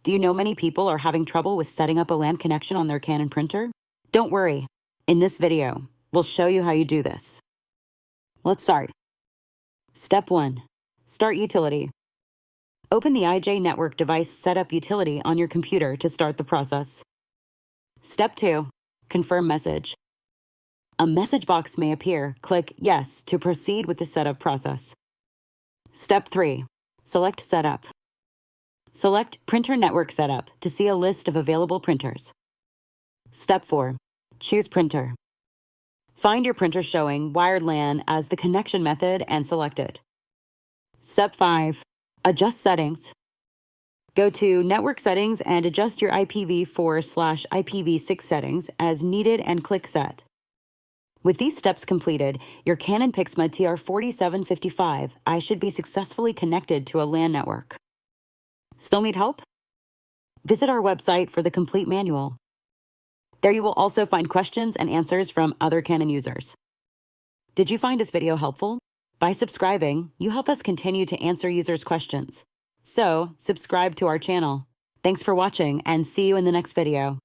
Do you know many people are having trouble with setting up a LAN connection on their Canon printer? Don't worry. In this video, we'll show you how you do this. Let's start. Step 1. Start utility. Open the IJ Network Device Setup utility on your computer to start the process. Step 2. Confirm message. A message box may appear. Click Yes to proceed with the setup process. Step 3. Select Setup. Select Printer Network Setup to see a list of available printers. Step 4. Choose printer. Find your printer showing Wired LAN as the connection method and select it. Step 5. Adjust settings. Go to Network Settings and adjust your IPv4/IPv6 settings as needed and click Set. With these steps completed, your Canon PIXMA TR4755i should be successfully connected to a LAN network. Still need help? Visit our website for the complete manual. There you will also find questions and answers from other Canon users. Did you find this video helpful? By subscribing, you help us continue to answer users' questions. So, subscribe to our channel. Thanks for watching and see you in the next video.